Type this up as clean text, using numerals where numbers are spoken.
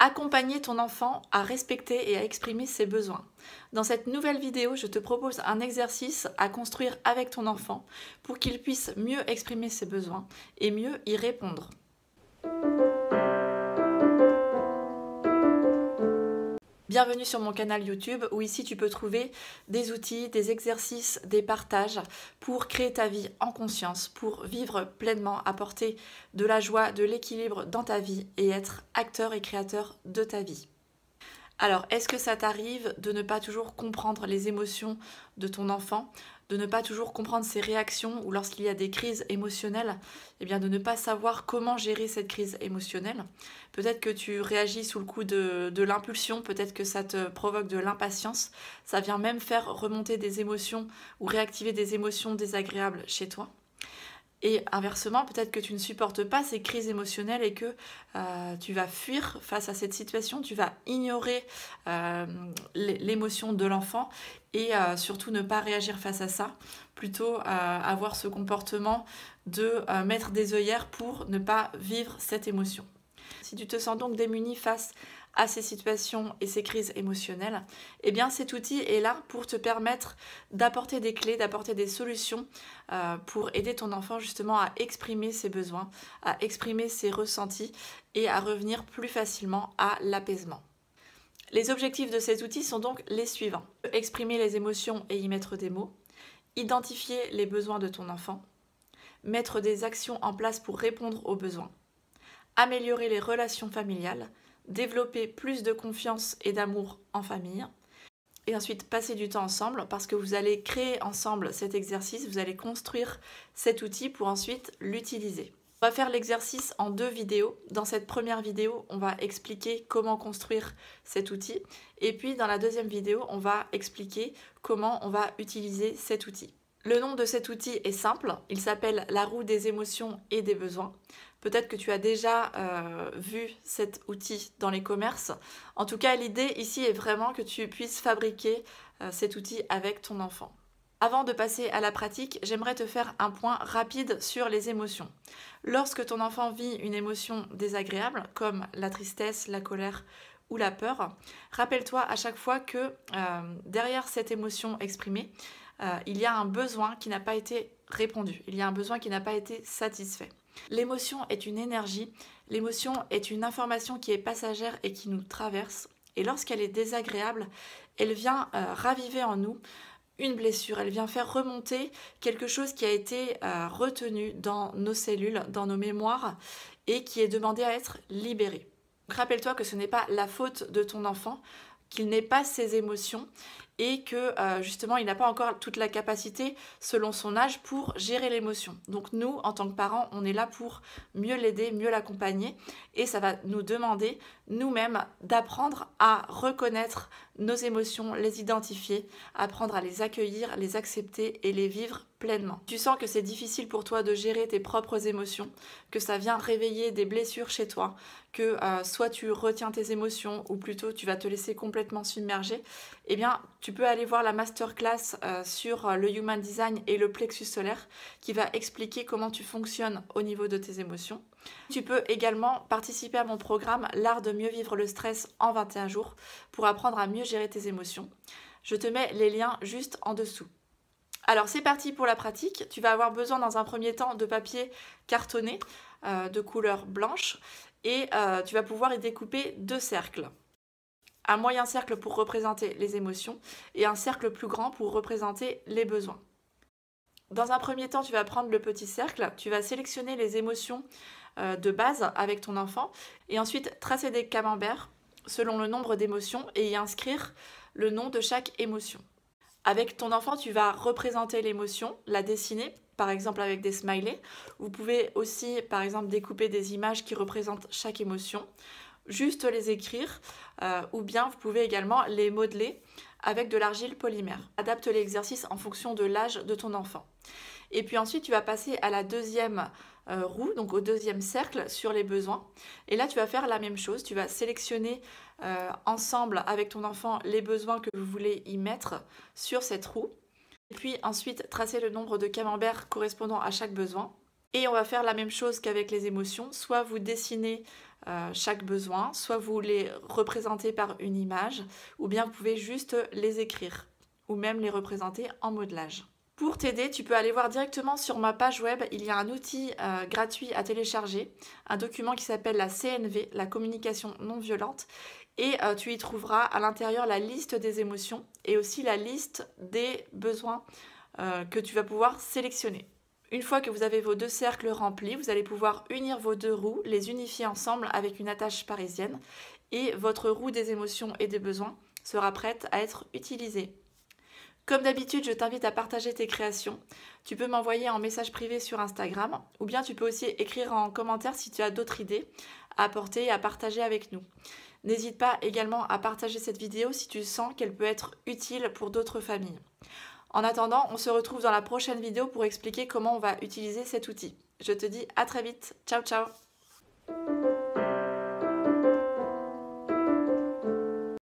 Accompagner ton enfant à respecter et à exprimer ses besoins. Dans cette nouvelle vidéo, je te propose un exercice à construire avec ton enfant pour qu'il puisse mieux exprimer ses besoins et mieux y répondre. Bienvenue sur mon canal YouTube où ici tu peux trouver des outils, des exercices, des partages pour créer ta vie en conscience, pour vivre pleinement, apporter de la joie, de l'équilibre dans ta vie et être acteur et créateur de ta vie. Alors, est-ce que ça t'arrive de ne pas toujours comprendre les émotions de ton enfant, de ne pas toujours comprendre ses réactions ou lorsqu'il y a des crises émotionnelles, eh bien de ne pas savoir comment gérer cette crise émotionnelle? Peut-être que tu réagis sous le coup de l'impulsion, peut-être que ça te provoque de l'impatience, ça vient même faire remonter des émotions ou réactiver des émotions désagréables chez toi. Et inversement, peut-être que tu ne supportes pas ces crises émotionnelles et que tu vas fuir face à cette situation, tu vas ignorer l'émotion de l'enfant et surtout ne pas réagir face à ça, plutôt avoir ce comportement de mettre des œillères pour ne pas vivre cette émotion. Si tu te sens donc démuni face à ces situations et ces crises émotionnelles, eh bien cet outil est là pour te permettre d'apporter des clés, d'apporter des solutions pour aider ton enfant justement à exprimer ses besoins, à exprimer ses ressentis et à revenir plus facilement à l'apaisement. Les objectifs de cet outil sont donc les suivants. Exprimer les émotions et y mettre des mots, identifier les besoins de ton enfant, mettre des actions en place pour répondre aux besoins, améliorer les relations familiales, développer plus de confiance et d'amour en famille, et ensuite passer du temps ensemble parce que vous allez créer ensemble cet exercice, vous allez construire cet outil pour ensuite l'utiliser. On va faire l'exercice en 2 vidéos. Dans cette première vidéo, on va expliquer comment construire cet outil et puis dans la deuxième vidéo, on va expliquer comment on va utiliser cet outil. Le nom de cet outil est simple, il s'appelle la roue des émotions et des besoins. Peut-être que tu as déjà vu cet outil dans les commerces. En tout cas, l'idée ici est vraiment que tu puisses fabriquer cet outil avec ton enfant. Avant de passer à la pratique, j'aimerais te faire un point rapide sur les émotions. Lorsque ton enfant vit une émotion désagréable, comme la tristesse, la colère ou la peur, rappelle-toi à chaque fois que derrière cette émotion exprimée, il y a un besoin qui n'a pas été répondu, il y a un besoin qui n'a pas été satisfait. L'émotion est une énergie, l'émotion est une information qui est passagère et qui nous traverse. Et lorsqu'elle est désagréable, elle vient raviver en nous une blessure, elle vient faire remonter quelque chose qui a été retenu dans nos cellules, dans nos mémoires et qui est demandé à être libéré. Rappelle-toi que ce n'est pas la faute de ton enfant, qu'il n'ait pas ses émotions et que justement il n'a pas encore toute la capacité selon son âge pour gérer l'émotion. Donc nous, en tant que parents, on est là pour mieux l'aider, mieux l'accompagner et ça va nous demander nous-mêmes d'apprendre à reconnaître nos émotions, les identifier, apprendre à les accueillir, les accepter et les vivre pleinement. Tu sens que c'est difficile pour toi de gérer tes propres émotions, que ça vient réveiller des blessures chez toi, que soit tu retiens tes émotions ou plutôt tu vas te laisser complètement submerger, eh bien tu peux aller voir la masterclass sur le Human Design et le plexus solaire qui va expliquer comment tu fonctionnes au niveau de tes émotions. Tu peux également participer à mon programme L'art de mieux vivre le stress en 21 jours pour apprendre à mieux gérer tes émotions. Je te mets les liens juste en dessous. Alors c'est parti pour la pratique. Tu vas avoir besoin dans un premier temps de papier cartonné de couleur blanche et tu vas pouvoir y découper 2 cercles. Un moyen cercle pour représenter les émotions et un cercle plus grand pour représenter les besoins. Dans un premier temps, tu vas prendre le petit cercle, tu vas sélectionner les émotions de base avec ton enfant et ensuite tracer des camemberts selon le nombre d'émotions et y inscrire le nom de chaque émotion. Avec ton enfant, tu vas représenter l'émotion, la dessiner, par exemple avec des smileys. Vous pouvez aussi, par exemple, découper des images qui représentent chaque émotion, juste les écrire, ou bien vous pouvez également les modeler avec de l'argile polymère. Adapte l'exercice en fonction de l'âge de ton enfant. Et puis ensuite, tu vas passer à la deuxième roue, donc au deuxième cercle sur les besoins. Et là, tu vas faire la même chose. Tu vas sélectionner ensemble avec ton enfant les besoins que vous voulez y mettre sur cette roue. Et puis ensuite, tracer le nombre de camemberts correspondant à chaque besoin. Et on va faire la même chose qu'avec les émotions, soit vous dessinez chaque besoin, soit vous les représentez par une image, ou bien vous pouvez juste les écrire, ou même les représenter en modelage. Pour t'aider, tu peux aller voir directement sur ma page web, il y a un outil gratuit à télécharger, un document qui s'appelle la CNV, la communication non violente, et tu y trouveras à l'intérieur la liste des émotions et aussi la liste des besoins que tu vas pouvoir sélectionner. Une fois que vous avez vos 2 cercles remplis, vous allez pouvoir unir vos 2 roues, les unifier ensemble avec une attache parisienne et votre roue des émotions et des besoins sera prête à être utilisée. Comme d'habitude, je t'invite à partager tes créations. Tu peux m'envoyer en message privé sur Instagram ou bien tu peux aussi écrire en commentaire si tu as d'autres idées à apporter et à partager avec nous. N'hésite pas également à partager cette vidéo si tu sens qu'elle peut être utile pour d'autres familles. En attendant, on se retrouve dans la prochaine vidéo pour expliquer comment on va utiliser cet outil. Je te dis à très vite. Ciao ciao.